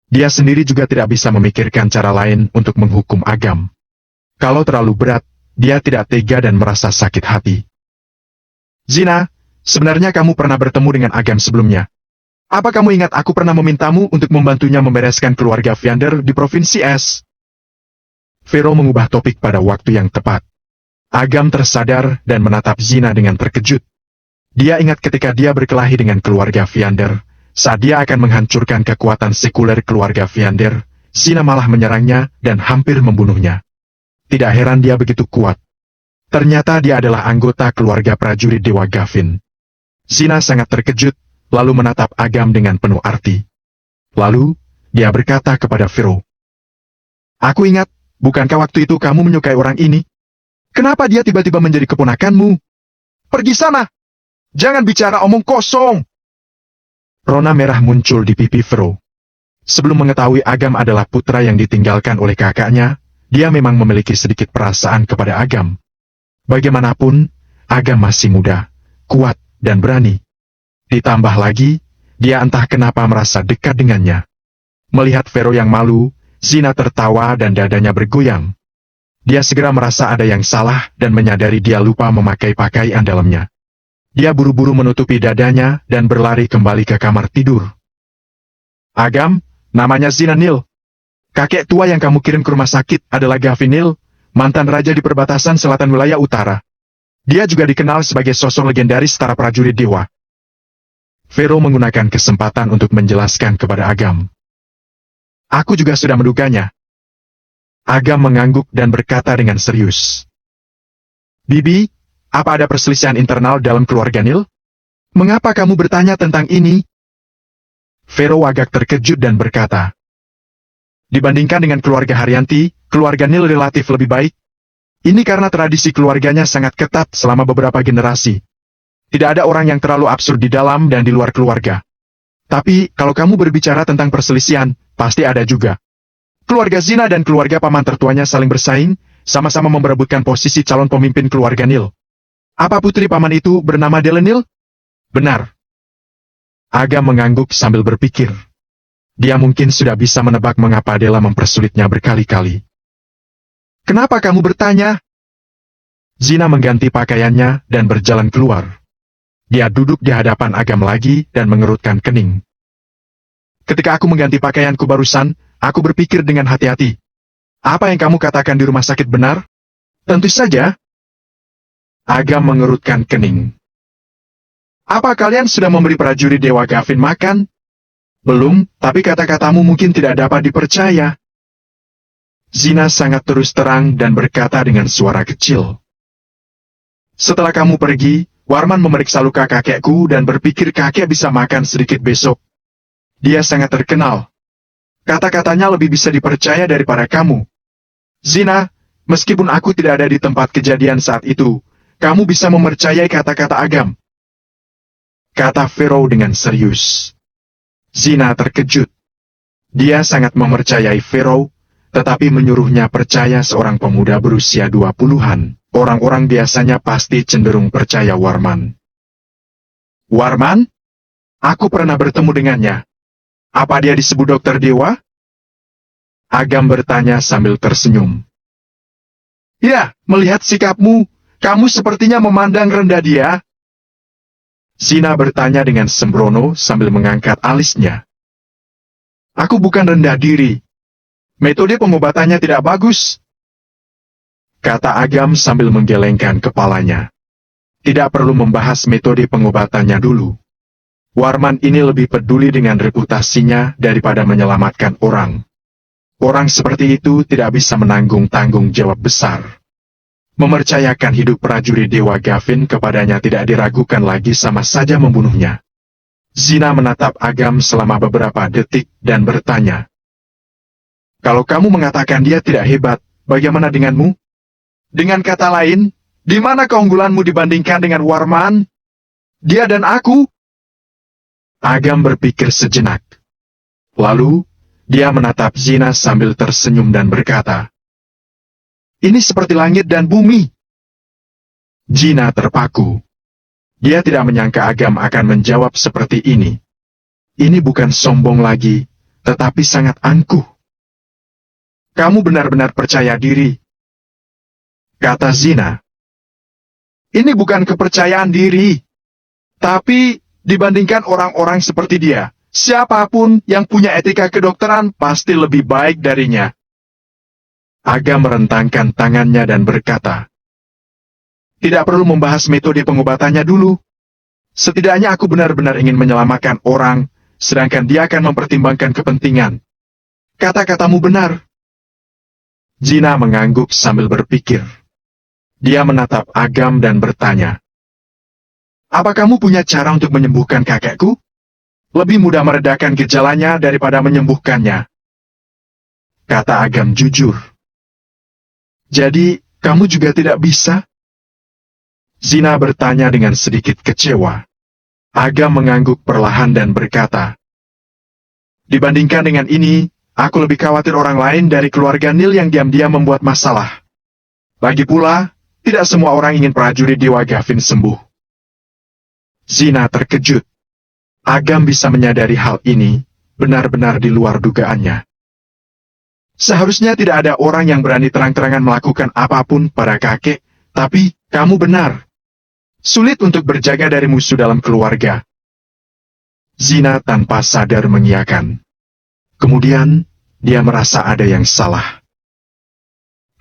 Dia sendiri juga tidak bisa memikirkan cara lain untuk menghukum Agam. Kalau terlalu berat, dia tidak tega dan merasa sakit hati. Zina, sebenarnya kamu pernah bertemu dengan Agam sebelumnya. Apa kamu ingat aku pernah memintamu untuk membantunya membereskan keluarga Viander di Provinsi S? Vero mengubah topik pada waktu yang tepat. Agam tersadar dan menatap Zina dengan terkejut. Dia ingat ketika dia berkelahi dengan keluarga Viander, saat dia akan menghancurkan kekuatan sekuler keluarga Viander, Zina malah menyerangnya dan hampir membunuhnya. Tidak heran dia begitu kuat. Ternyata dia adalah anggota keluarga prajurit Dewa Gavin. Zina sangat terkejut, lalu menatap Agam dengan penuh arti. Lalu, Dia berkata kepada Vero. Aku ingat, bukankah waktu itu kamu menyukai orang ini? Kenapa dia tiba-tiba menjadi keponakanmu? Pergi sana! Jangan bicara omong kosong! Rona merah muncul di pipi Vero. Sebelum mengetahui Agam adalah putra yang ditinggalkan oleh kakaknya, dia memang memiliki sedikit perasaan kepada Agam. Bagaimanapun, Agam masih muda, kuat, dan berani. Ditambah lagi, dia entah kenapa merasa dekat dengannya. Melihat Vero yang malu, Zina tertawa dan dadanya bergoyang. Dia segera merasa ada yang salah dan menyadari dia lupa memakai pakaian dalamnya. Dia buru-buru menutupi dadanya dan berlari kembali ke kamar tidur. Agam, namanya Zina Nil. Kakek tua yang kamu kirim ke rumah sakit adalah Gavin Nil, mantan raja di perbatasan selatan wilayah utara. Dia juga dikenal sebagai sosok legendaris setara prajurit dewa. Vero menggunakan kesempatan untuk menjelaskan kepada Agam. Aku juga sudah menduganya. Agam mengangguk dan berkata dengan serius. Bibi, apa ada perselisihan internal dalam keluarga Nil? Mengapa kamu bertanya tentang ini? Vero agak terkejut dan berkata. Dibandingkan dengan keluarga Haryanti, keluarga Nil relatif lebih baik. Ini karena tradisi keluarganya sangat ketat selama beberapa generasi. Tidak ada orang yang terlalu absurd di dalam dan di luar keluarga. Tapi, kalau kamu berbicara tentang perselisihan, pasti ada juga. Keluarga Zina dan keluarga paman tertuanya saling bersaing, sama-sama memperebutkan posisi calon pemimpin keluarga Nil. Apa putri paman itu bernama Delenil? Benar. Agam mengangguk sambil berpikir. Dia mungkin sudah bisa menebak mengapa Dela mempersulitnya berkali-kali. Kenapa kamu bertanya? Zina mengganti pakaiannya dan berjalan keluar. Dia duduk di hadapan Agam lagi dan mengerutkan kening. Ketika aku mengganti pakaianku barusan, aku berpikir dengan hati-hati. Apa yang kamu katakan di rumah sakit benar? Tentu saja. Agam mengerutkan kening. Apa kalian sudah memberi prajurit Dewa Gavin makan? Belum, tapi kata-katamu mungkin tidak dapat dipercaya. Zina sangat terus terang dan berkata dengan suara kecil. Setelah kamu pergi, Warman memeriksa luka kakekku dan berpikir kakek bisa makan sedikit besok. Dia sangat terkenal. Kata-katanya lebih bisa dipercaya daripada kamu. Zina, meskipun aku tidak ada di tempat kejadian saat itu, kamu bisa mempercayai kata-kata Agam. Kata Vero dengan serius. Zina terkejut. Dia sangat mempercayai Vero, tetapi menyuruhnya percaya seorang pemuda berusia 20-an. Orang-orang biasanya pasti cenderung percaya Warman. Warman? Aku pernah bertemu dengannya. Apa dia disebut dokter dewa? Agam bertanya sambil tersenyum. Ya, melihat sikapmu, kamu sepertinya memandang rendah dia. Zina bertanya dengan sembrono sambil mengangkat alisnya. Aku bukan rendah diri. Metode pengobatannya tidak bagus. Kata Agam sambil menggelengkan kepalanya. Tidak perlu membahas metode pengobatannya dulu. Warman ini lebih peduli dengan reputasinya daripada menyelamatkan orang. Orang seperti itu tidak bisa menanggung tanggung jawab besar. Mempercayakan hidup prajurit Dewa Gavin kepadanya tidak diragukan lagi sama saja membunuhnya. Zina menatap Agam selama beberapa detik dan bertanya. Kalau kamu mengatakan dia tidak hebat, bagaimana denganmu? Dengan kata lain, di mana keunggulanmu dibandingkan dengan Warman? Dia dan aku? Agam berpikir sejenak. Lalu, dia menatap Zina sambil tersenyum dan berkata, ini seperti langit dan bumi. Zina terpaku. Dia tidak menyangka Agam akan menjawab seperti ini. Ini bukan sombong lagi, tetapi sangat angkuh. Kamu benar-benar percaya diri. Kata Zina. Ini bukan kepercayaan diri. Tapi, dibandingkan orang-orang seperti dia, siapapun yang punya etika kedokteran pasti lebih baik darinya. Agam merentangkan tangannya dan berkata, tidak perlu membahas metode pengobatannya dulu. Setidaknya aku benar-benar ingin menyelamatkan orang, sedangkan dia akan mempertimbangkan kepentingan. Kata-katamu benar. Zina mengangguk sambil berpikir. Dia menatap Agam dan bertanya, apa kamu punya cara untuk menyembuhkan kakekku? Lebih mudah meredakan gejalanya daripada menyembuhkannya, kata Agam jujur. Jadi, kamu juga tidak bisa? Zina bertanya dengan sedikit kecewa. Agam mengangguk perlahan dan berkata, dibandingkan dengan ini, aku lebih khawatir orang lain dari keluarga Nil yang diam-diam membuat masalah. Lagi pula, tidak semua orang ingin prajurit Dewa Gavin sembuh. Zina terkejut. Agam bisa menyadari hal ini, benar-benar di luar dugaannya. Seharusnya tidak ada orang yang berani terang-terangan melakukan apapun pada kakek, tapi kamu benar. Sulit untuk berjaga dari musuh dalam keluarga. Zina tanpa sadar mengiyakan. Kemudian, dia merasa ada yang salah.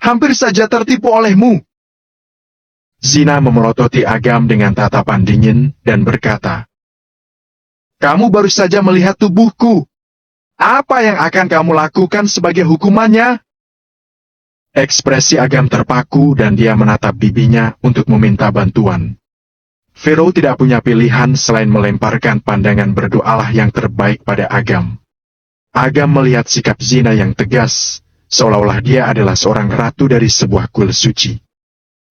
Hampir saja tertipu olehmu. Zina memelototi Agam dengan tatapan dingin dan berkata, kamu baru saja melihat tubuhku. Apa yang akan kamu lakukan sebagai hukumannya? Ekspresi Agam terpaku dan dia menatap bibinya untuk meminta bantuan. Pharaoh tidak punya pilihan selain melemparkan pandangan berdoalah yang terbaik pada Agam. Agam melihat sikap Zina yang tegas, seolah-olah dia adalah seorang ratu dari sebuah kuil suci.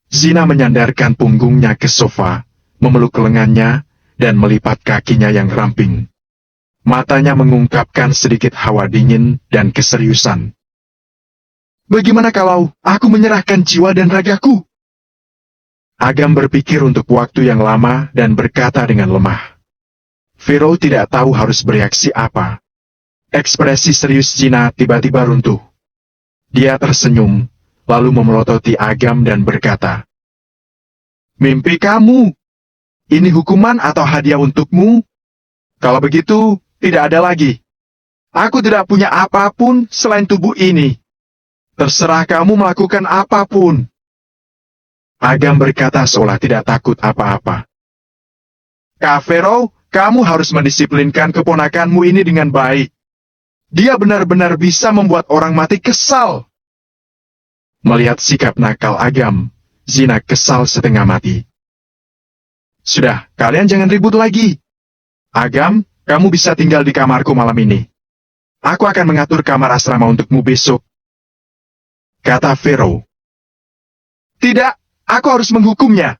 Zina menyandarkan punggungnya ke sofa, memeluk lengannya, dan melipat kakinya yang ramping. Matanya mengungkapkan sedikit hawa dingin dan keseriusan. Bagaimana kalau aku menyerahkan jiwa dan ragaku? Agam berpikir untuk waktu yang lama dan berkata dengan lemah. Pharaoh tidak tahu harus bereaksi apa. Ekspresi serius Zina tiba-tiba runtuh. Dia tersenyum, lalu memelototi Agam dan berkata, mimpi kamu. Ini hukuman atau hadiah untukmu? Kalau begitu, tidak ada lagi. Aku tidak punya apapun selain tubuh ini. Terserah kamu melakukan apapun. Agam berkata seolah tidak takut apa-apa. Kak Pharaoh, kamu harus mendisiplinkan keponakanmu ini dengan baik. Dia benar-benar bisa membuat orang mati kesal. Melihat sikap nakal Agam, Zina kesal setengah mati. Sudah, kalian jangan ribut lagi. Agam, kamu bisa tinggal di kamarku malam ini. Aku akan mengatur kamar asrama untukmu besok. Kata Pharaoh. Tidak, aku harus menghukumnya.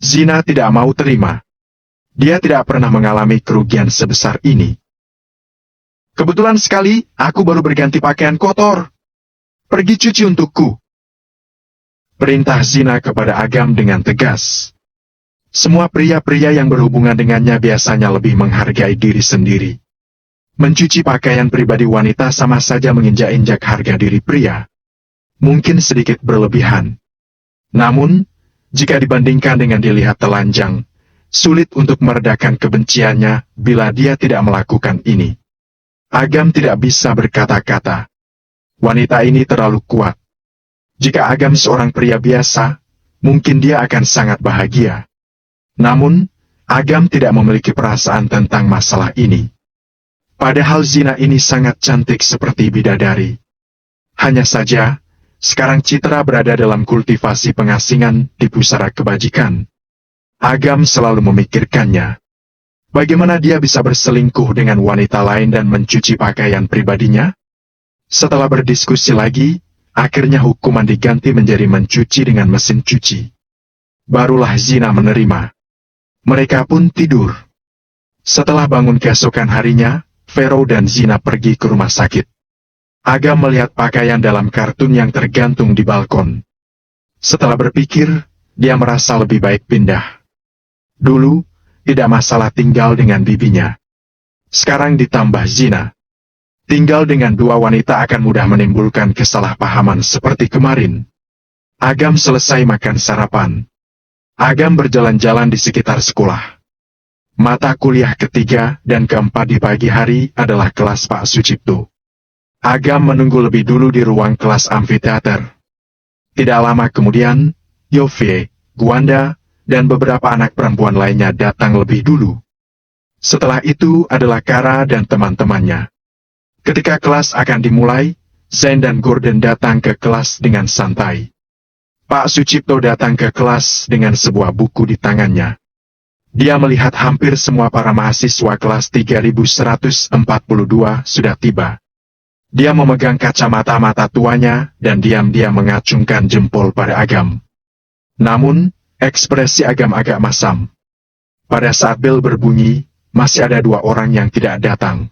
Zina tidak mau terima. Dia tidak pernah mengalami kerugian sebesar ini. Kebetulan sekali, aku baru berganti pakaian kotor. Pergi cuci untukku. Perintah Zina kepada Agam dengan tegas. Semua pria-pria yang berhubungan dengannya biasanya lebih menghargai diri sendiri. Mencuci pakaian pribadi wanita sama saja menginjak-injak harga diri pria. Mungkin sedikit berlebihan. Namun, jika dibandingkan dengan dilihat telanjang, sulit untuk meredakan kebenciannya bila dia tidak melakukan ini. Agam tidak bisa berkata-kata. Wanita ini terlalu kuat. Jika Agam seorang pria biasa, mungkin dia akan sangat bahagia. Namun, Agam tidak memiliki perasaan tentang masalah ini. Padahal Zina ini sangat cantik seperti bidadari. Hanya saja, sekarang Citra berada dalam kultivasi pengasingan di pusara kebajikan. Agam selalu memikirkannya. Bagaimana dia bisa berselingkuh dengan wanita lain dan mencuci pakaian pribadinya? Setelah berdiskusi lagi, akhirnya hukuman diganti menjadi mencuci dengan mesin cuci. Barulah Zina menerima. Mereka pun tidur. Setelah bangun keesokan harinya, Pharaoh dan Zina pergi ke rumah sakit. Agam melihat pakaian dalam kartun yang tergantung di balkon. Setelah berpikir, dia merasa lebih baik pindah. Dulu, tidak masalah tinggal dengan bibinya. Sekarang ditambah Zina. Tinggal dengan dua wanita akan mudah menimbulkan kesalahpahaman seperti kemarin. Agam selesai makan sarapan. Agam berjalan-jalan di sekitar sekolah. Mata kuliah ketiga dan keempat di pagi hari adalah kelas Pak Sucipto. Agam menunggu lebih dulu di ruang kelas amfiteater. Tidak lama kemudian, Yovie, Gwanda, dan beberapa anak perempuan lainnya datang lebih dulu. Setelah itu adalah Kara dan teman-temannya. Ketika kelas akan dimulai, Zain dan Gordon datang ke kelas dengan santai. Pak Sucipto datang ke kelas dengan sebuah buku di tangannya. Dia melihat hampir semua para mahasiswa kelas 3142 sudah tiba. Dia memegang kacamata mata tuanya dan diam-diam mengacungkan jempol pada Agam. Namun, ekspresi Agam agak masam. Pada saat bel berbunyi, masih ada 2 orang yang tidak datang.